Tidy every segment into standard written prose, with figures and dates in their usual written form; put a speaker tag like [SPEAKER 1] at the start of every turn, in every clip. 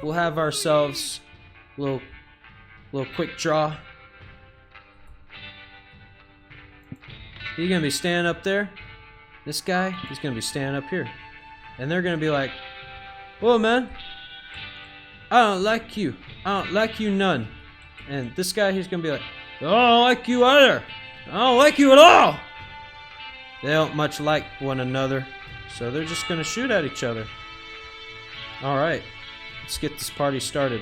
[SPEAKER 1] we'll have ourselves a little quick draw. He's gonna be standing up there. This guy, he's gonna be standing up here. And they're gonna be like, whoa man, I don't like you. I don't like you none. And this guy, he's gonna be like, I don't like you either. I don't like you at all. They don't much like one another. So they're just gonna shoot at each other. Alright, let's get this party started.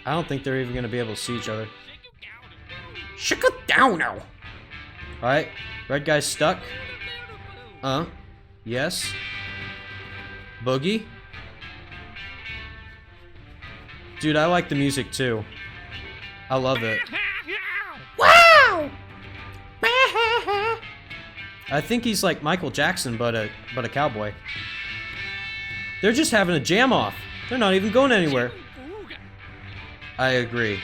[SPEAKER 1] I don't think they're even gonna be able to see each other. Shake it down now. Alright, red guy's stuck. Yes. Boogie. Dude, I like the music too. I love it. Wow! I think he's like Michael Jackson, but a cowboy. They're just having a jam off. They're not even going anywhere. I agree.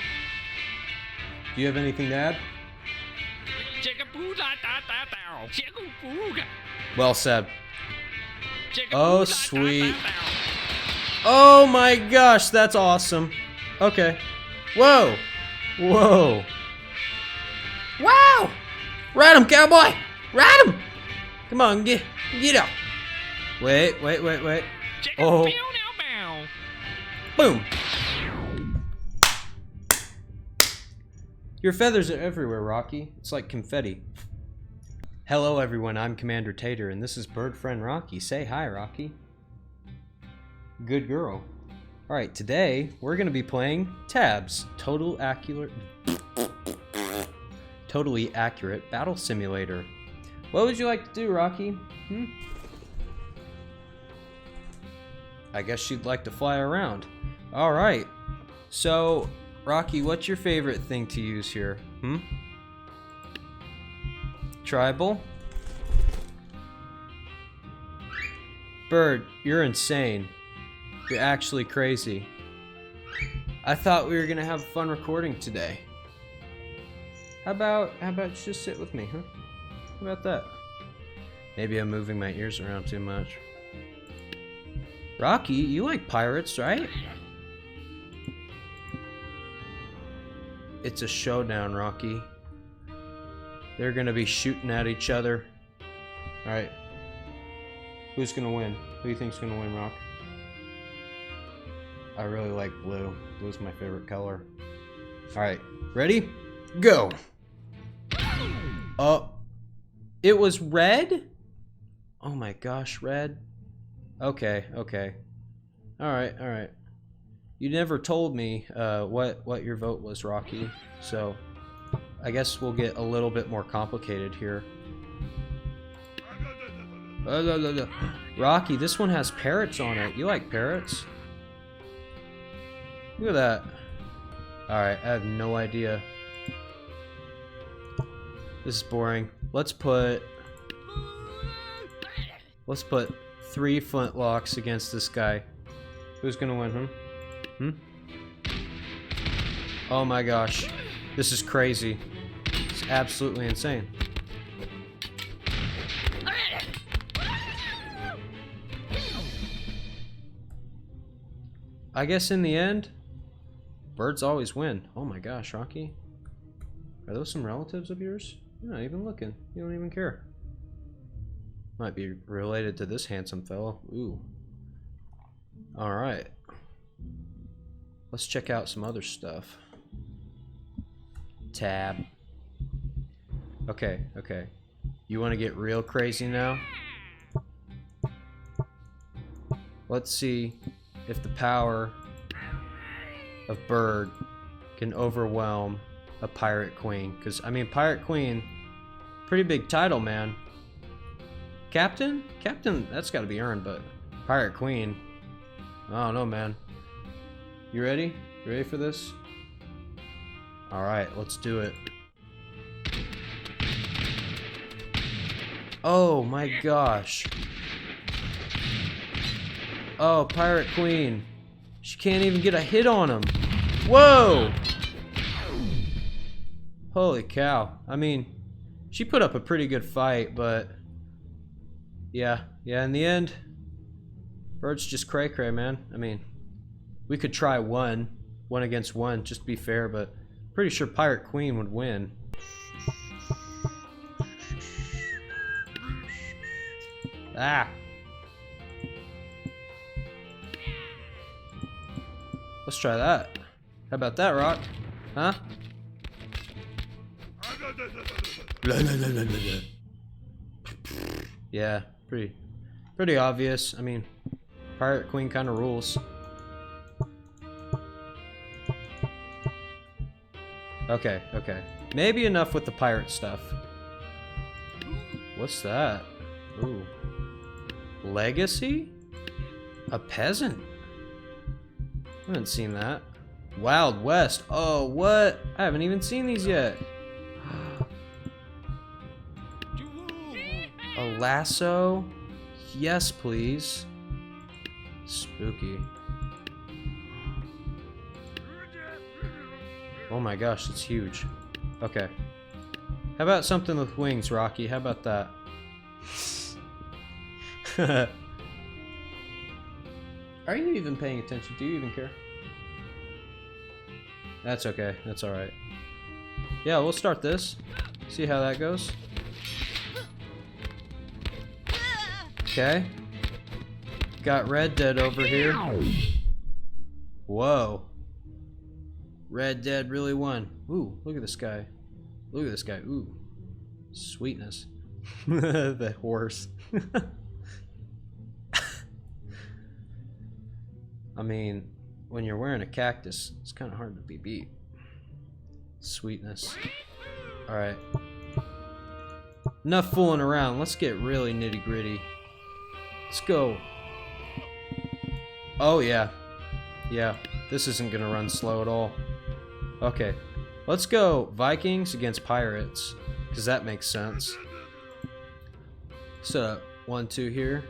[SPEAKER 1] Do you have anything to add? Well said. Oh, sweet. Oh my gosh, that's awesome. Okay. Whoa. Whoa. Wow! Ride him, cowboy! Ride him! Come on, get up. Wait. Oh. Boom. Your feathers are everywhere, Rocky. It's like confetti. Hello everyone, I'm Commander Tater, and this is bird friend Rocky. Say hi, Rocky. Good girl. Alright, today we're gonna be playing Tabs, totally accurate battle simulator. What would you like to do, Rocky? I guess you'd like to fly around. Alright. So, Rocky, what's your favorite thing to use here? Tribal? Bird, you're insane. You're actually crazy. I thought we were gonna have fun recording today. How about you just sit with me, huh? How about that? Maybe I'm moving my ears around too much. Rocky, you like pirates, right? It's a showdown, Rocky. They're gonna be shooting at each other. Alright. Who's gonna win? Who do you think's gonna win, Rock? I really like blue. Blue's my favorite color. Alright. Ready? Go! Oh. It was red? Oh my gosh, red. Okay. Alright. You never told me what your vote was, Rocky. So, I guess we'll get a little bit more complicated here. Rocky, this one has parrots on it. You like parrots? Look at that. Alright, I have no idea. This is boring. Let's put 3 flintlocks against this guy. Who's gonna win, Oh my gosh. This is crazy. It's absolutely insane. I guess in the end, birds always win. Oh my gosh, Rocky. Are those some relatives of yours? You're not even looking. You don't even care. Might be related to this handsome fellow. Ooh. Alright. Let's check out some other stuff. Tab. Okay. You want to get real crazy now? Let's see if the power of bird can overwhelm a pirate queen. Because, I mean, pirate queen, pretty big title, man. Captain, that's got to be earned, but pirate queen, I don't know, man. You ready? You ready for this? Alright, let's do it. Oh my gosh. Oh, pirate queen. She can't even get a hit on him. Whoa! Holy cow. I mean, she put up a pretty good fight, but yeah, in the end, bird's just cray-cray, man. I mean, We could try one against one, just to be fair, but pretty sure Pirate Queen would win. Ah! Let's try that. How about that, Rock? Huh? Yeah, pretty obvious. I mean, Pirate Queen kind of rules. Okay, okay. Maybe enough with the pirate stuff. What's that? Ooh. Legacy? A peasant? I haven't seen that. Wild West. Oh, what? I haven't even seen these yet. A lasso? Yes, please. Spooky. Oh my gosh, it's huge. Okay. How about something with wings, Rocky? How about that? Are you even paying attention? Do you even care? That's okay. That's alright. Yeah, we'll start this. See how that goes. Okay. Got Red Dead over here. Whoa. Red Dead really won. Ooh, look at this guy. Look at this guy. Ooh. Sweetness. The horse. I mean, when you're wearing a cactus, it's kind of hard to be beat. Sweetness. Alright. Enough fooling around. Let's get really nitty gritty. Let's go. Oh, yeah. Yeah. This isn't going to run slow at all. Okay. Let's go Vikings against Pirates. Because that makes sense. So, 1, 2 here.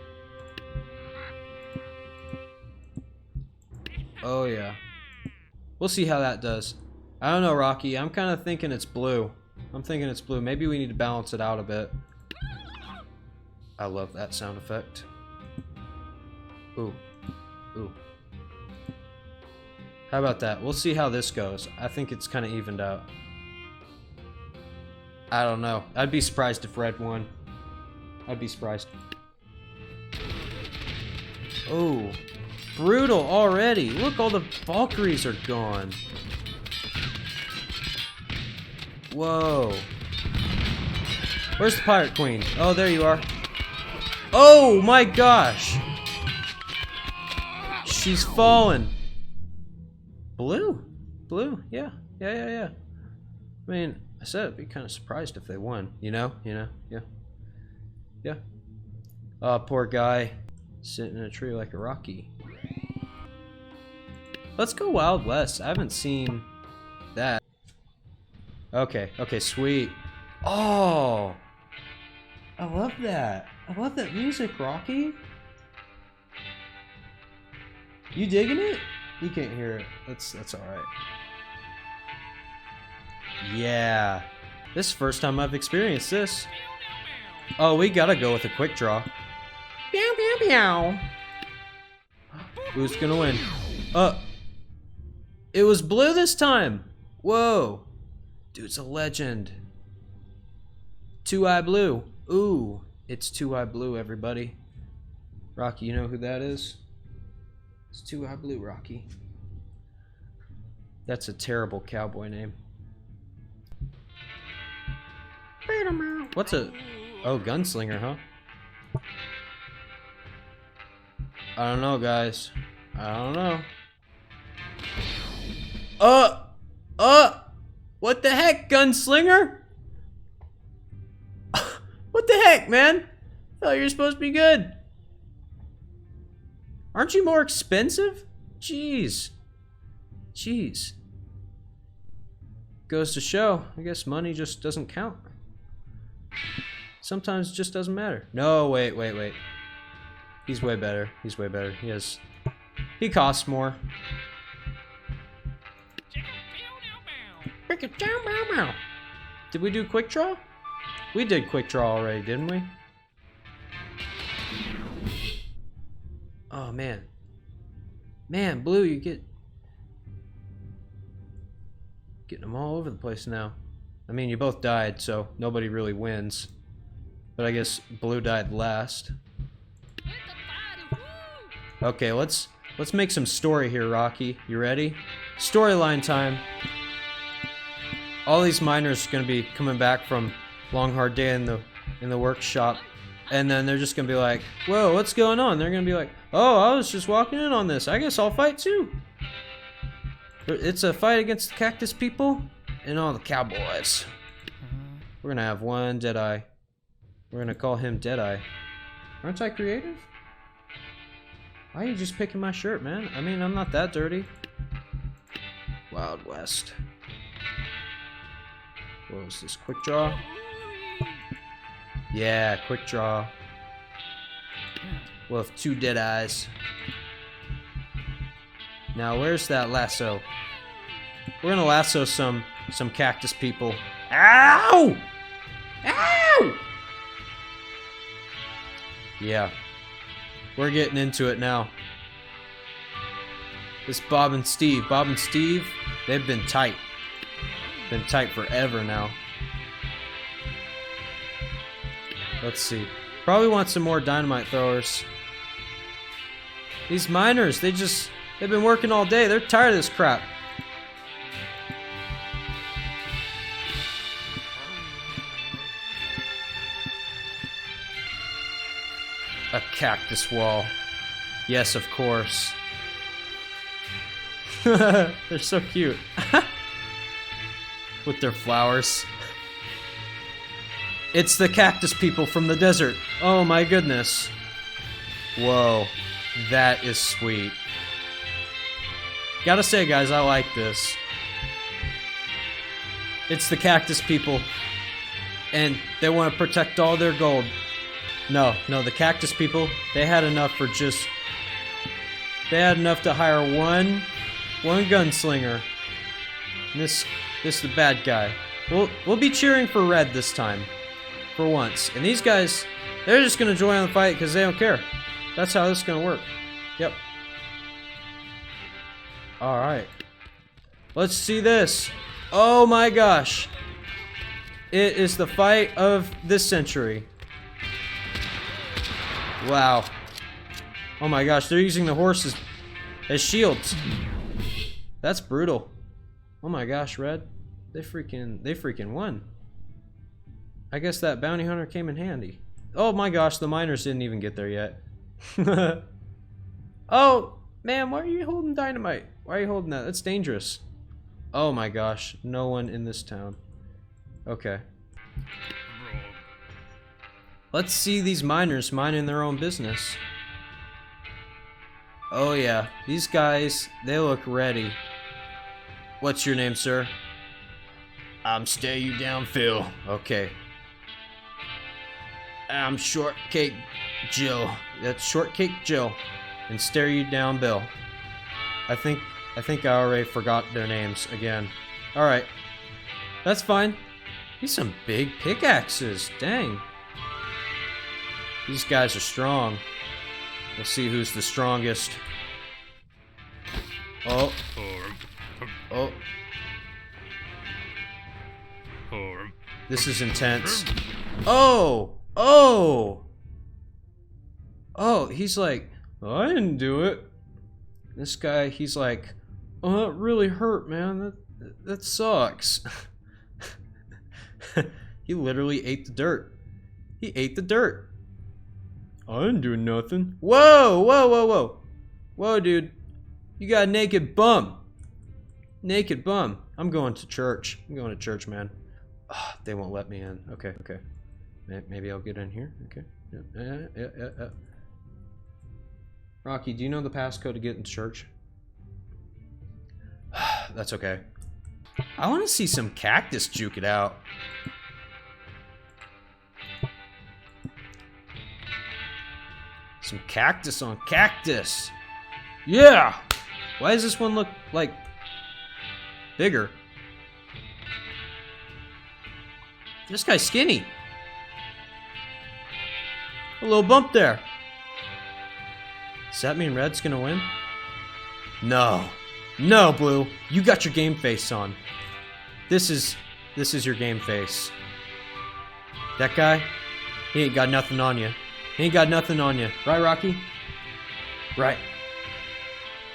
[SPEAKER 1] Oh, yeah. We'll see how that does. I don't know, Rocky. I'm kind of thinking it's blue. I'm thinking it's blue. Maybe we need to balance it out a bit. I love that sound effect. Ooh. Ooh. How about that? We'll see how this goes. I think it's kind of evened out. I don't know. I'd be surprised if Red won. I'd be surprised. Oh. Brutal already. Look, all the Valkyries are gone. Whoa. Where's the Pirate Queen? Oh, there you are. Oh my gosh. She's fallen. Blue. Blue. Yeah. Yeah. I mean, I said I'd be kind of surprised if they won. You know? Yeah. Yeah. Oh, poor guy. Sitting in a tree like a Rocky. Let's go Wild West. I haven't seen that. Okay, sweet. Oh! I love that. I love that music, Rocky. You digging it? You can't hear it. That's alright. Yeah. This is the first time I've experienced this. Oh, we gotta go with a quick draw. Meow, meow, meow. Who's gonna win? It was blue this time. Whoa. Dude's a legend. Two-Eye Blue. Ooh, it's Two-Eye Blue, everybody. Rocky, you know who that is? It's Two-Eye Blue, Rocky. That's a terrible cowboy name. What's a... Oh, gunslinger, huh? I don't know, guys. I don't know. What the heck, gunslinger? What the heck, man? I thought you were supposed to be good. Aren't you more expensive? Jeez. Goes to show, I guess money just doesn't count. Sometimes it just doesn't matter. No, wait. He's way better. He costs more. Did we do quick draw? We did quick draw already, didn't we? Oh, man. Man, Blue, you get Getting them all over the place now. I mean, you both died, so nobody really wins. But I guess blue died last. Okay, let's make some story here, Rocky. You ready? Storyline time. All these miners are gonna be coming back from long hard day in the workshop, and then they're just gonna be like, "Whoa, what's going on?" They're gonna be like, "Oh, I was just walking in on this. I guess I'll fight too." It's a fight against the cactus people and all the cowboys. We're gonna have one Deadeye. We're gonna call him Deadeye. Aren't I creative? Why are you just picking my shirt, man? I mean, I'm not that dirty. Wild West. What was this? Quick draw? Yeah, quick draw. We'll have 2 Deadeyes. Now, where's that lasso? We're gonna lasso some cactus people. Ow! Ow! Yeah. We're getting into it now. This Bob and Steve, they've been tight. Been tight forever now. Let's see. Probably want some more dynamite throwers. These miners, they've been working all day. They're tired of this crap. A cactus wall. Yes, of course. They're so cute. With their flowers. It's the cactus people from the desert. Oh my goodness. Whoa. That is sweet. Gotta say, guys, I like this. It's the cactus people. And they want to protect all their gold. No, the cactus people, they had enough for just... They had enough to hire one gunslinger. And this is the bad guy. We'll be cheering for red this time. For once. And these guys, they're just gonna join the fight because they don't care. That's how this is gonna work. Yep. Alright. Let's see this. Oh my gosh. It is the fight of this century. Wow. Oh my gosh, they're using the horses as shields. That's brutal. Oh my gosh, Red. They freaking won. I guess that bounty hunter came in handy. Oh my gosh, the miners didn't even get there yet. Oh, man, why are you holding dynamite? Why are you holding that? That's dangerous. Oh my gosh, no one in this town. Okay. Let's see these miners minding their own business. Oh yeah, these guys, they look ready. What's your name, sir? I'm Stare You Down Phil. Okay. I'm Shortcake Jill. That's Shortcake Jill. And Stare You Down Bill. I think I already forgot their names again. Alright. That's fine. These some big pickaxes. Dang. These guys are strong. We'll see who's the strongest. Oh. Oh. This is intense. Oh! Oh! Oh, he's like, oh, I didn't do it. This guy, he's like, oh, that really hurt, man. That sucks. He literally ate the dirt. He ate the dirt. I didn't do nothing. Whoa, whoa, whoa, whoa. Whoa, dude. You got a naked bum. Naked bum. I'm going to church. I'm going to church, man. Oh, they won't let me in. Okay, okay. Maybe I'll get in here. Okay. Yeah. Rocky, do you know the passcode to get into church? That's okay. I want to see some cactus juke it out. Some cactus on cactus. Yeah! Why does this one look like bigger? This guy's skinny. A little bump there. Does that mean Red's gonna win? No. No, Blue. You got your game face on. This is your game face. That guy, he ain't got nothing on you. He ain't got nothing on you. Right, Rocky? Right.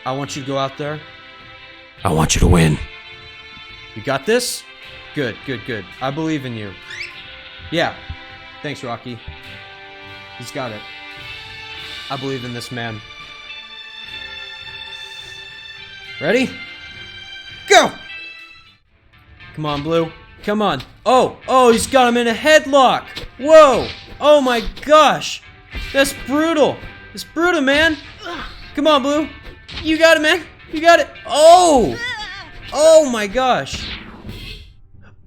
[SPEAKER 1] I want you to go out there. I want you to win. You got this? Good, good, good. I believe in you. Yeah. Thanks, Rocky. He's got it. I believe in this man. Ready? Go! Come on, Blue. Come on. Oh, he's got him in a headlock. Whoa. Oh my gosh. That's brutal. It's brutal, man. Come on, Blue. You got it, man. You got it. Oh. Oh my gosh.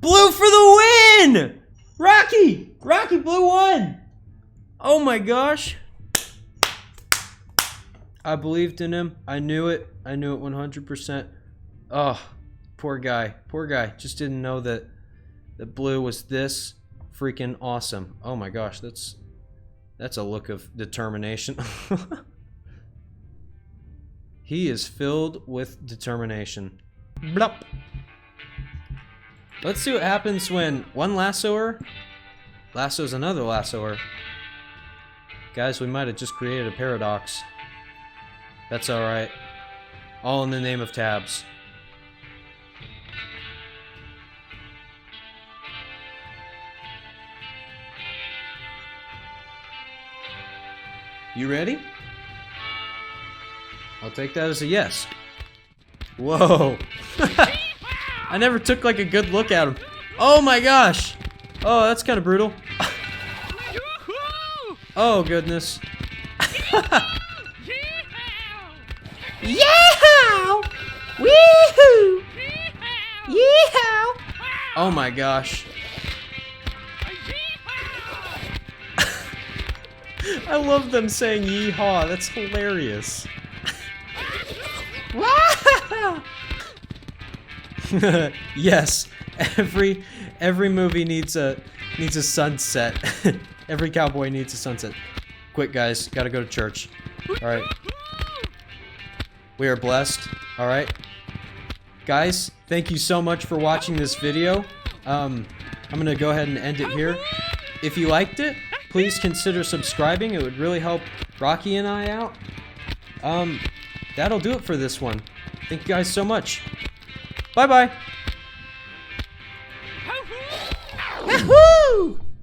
[SPEAKER 1] Blue for the win. Rocky. Blue won. Oh my gosh. I believed in him. I knew it 100%. Oh, poor guy. Just didn't know that Blue was this freaking awesome. Oh my gosh, that's a look of determination. He is filled with determination. Blop. Let's see what happens when one lassoer lassos another lassoer. Guys, we might have just created a paradox. That's alright. All in the name of tabs. You ready? I'll take that as a yes. Whoa. I never took like a good look at him. Oh my gosh. Oh, that's kind of brutal. Oh goodness. Yeehaw! Woohoo! Yeehaw! Oh my gosh. I love them saying yeehaw. That's hilarious. Yes, every movie needs a sunset. Every cowboy needs a sunset. Quick, guys, gotta go to church. All right. We are blessed. All right, guys. Thank you so much for watching this video. I'm gonna go ahead and end it here. If you liked it, please consider subscribing. It would really help Rocky and I out. That'll do it for this one. Thank you guys so much. Bye-bye. Woohoo!